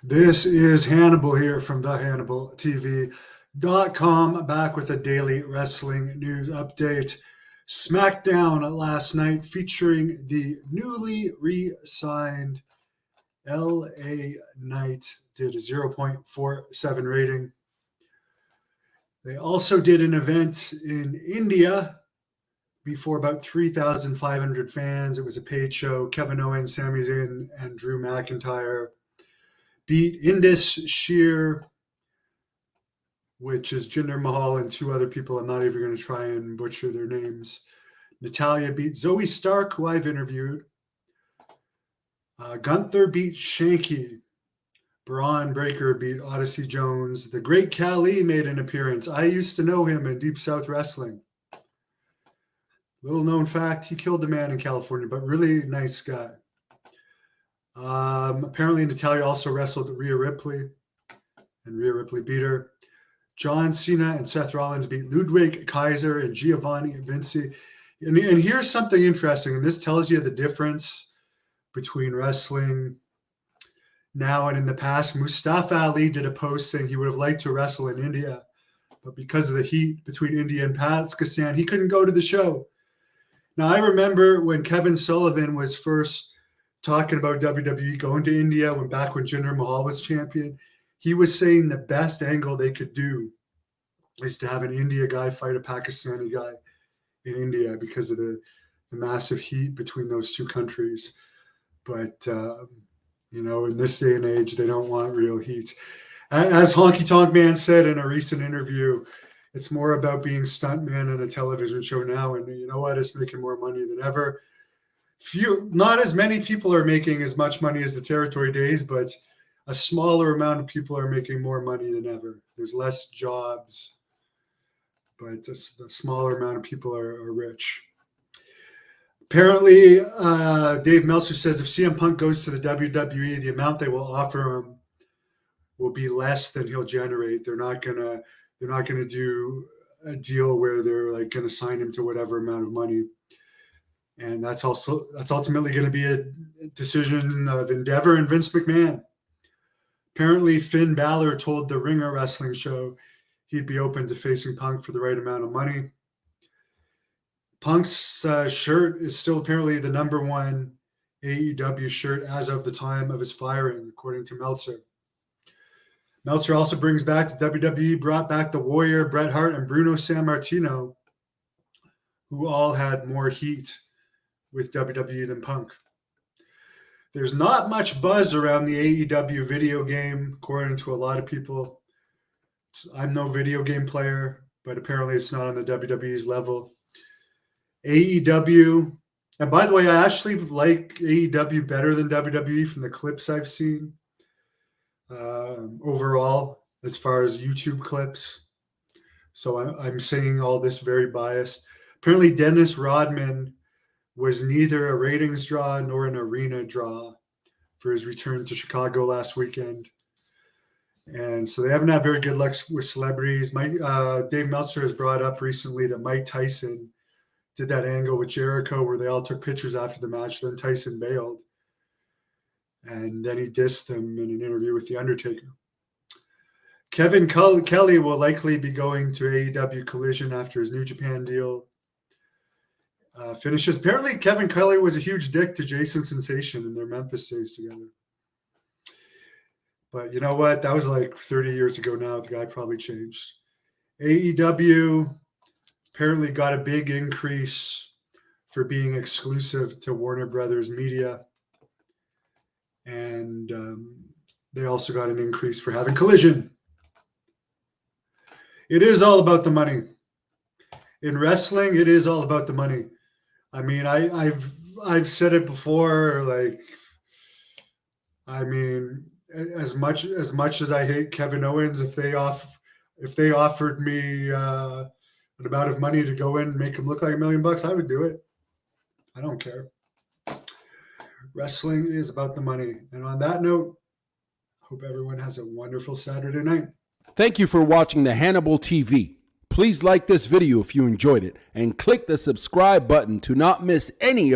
This is Hannibal here from thehannibaltv.com, back with a daily wrestling news update. Smackdown last night featuring the newly re-signed LA Knight did a 0.47 rating. They also did an event in India before about 3,500 fans. It was a paid show. Kevin Owens, Sami Zayn, and Drew McIntyre beat Indus Sheer, which is Jinder Mahal and two other people. I'm not even going to try and butcher their names. Natalya beat Zoe Stark, who I've interviewed. Gunther beat Shanky. Braun Breaker beat Odyssey Jones. The Great Khali made an appearance. I used to know him in Deep South Wrestling. Little known fact, he killed a man in California, but really nice guy. Apparently, Natalya also wrestled Rhea Ripley, and Rhea Ripley beat her. John Cena and Seth Rollins beat Ludwig Kaiser and Giovanni Vinci. And here's something interesting, and this tells you the difference between wrestling now and in the past. Mustafa Ali did a post saying he would have liked to wrestle in India, but because of the heat between India and Pakistan, he couldn't go to the show. Now, I remember when Kevin Sullivan was first talking about WWE going to India back when Jinder Mahal was champion, he was saying the best angle they could do is to have an India guy fight a Pakistani guy in India because of the massive heat between those two countries. But, in this day and age, they don't want real heat. As Honky Tonk Man said in a recent interview, it's more about being stuntman in a television show now. And you know what? It's making more money than ever. Not as many people are making as much money as the territory days, but a smaller amount of people are making more money than ever. There's less jobs, but a smaller amount of people are rich. Apparently, Dave Meltzer says if CM Punk goes to the WWE, the amount they will offer him will be less than he'll generate. They're not gonna do a deal where they're like gonna sign him to whatever amount of money. And that's ultimately going to be a decision of Endeavor and Vince McMahon. Apparently, Finn Balor told the Ringer Wrestling show he'd be open to facing Punk for the right amount of money. Punk's shirt is still apparently the number one AEW shirt as of the time of his firing, according to Meltzer. Meltzer also brings back the WWE, brought back the Warrior, Bret Hart, and Bruno Sammartino, who all had more heat with WWE than Punk. There's not much buzz around the AEW video game, according to a lot of people. I'm no video game player, but apparently it's not on the WWE's level. AEW, and by the way, I actually like AEW better than WWE from the clips I've seen. Overall, as far as YouTube clips. So I'm saying all this very biased. Apparently, Dennis Rodman was neither a ratings draw nor an arena draw for his return to Chicago last weekend. And so they haven't had very good luck with celebrities. Dave Meltzer has brought up recently that Mike Tyson did that angle with Jericho where they all took pictures after the match. Then Tyson bailed. And then he dissed him in an interview with The Undertaker. Kevin Kelly will likely be going to AEW Collision after his New Japan deal finishes. Apparently, Kevin Kelly was a huge dick to Jason Sensation in their Memphis days together. But you know what? That was like 30 years ago now. The guy probably changed. AEW apparently got a big increase for being exclusive to Warner Brothers Media. And they also got an increase for having Collision. It is all about the money. In wrestling, it is all about the money. I mean, I've said it before. As much as I hate Kevin Owens, if they offered me an amount of money to go in and make him look like $1 million, I would do it. I don't care. Wrestling is about the money. And on that note, I hope everyone has a wonderful Saturday night. Thank you for watching the Hannibal TV. Please like this video if you enjoyed it and click the subscribe button to not miss any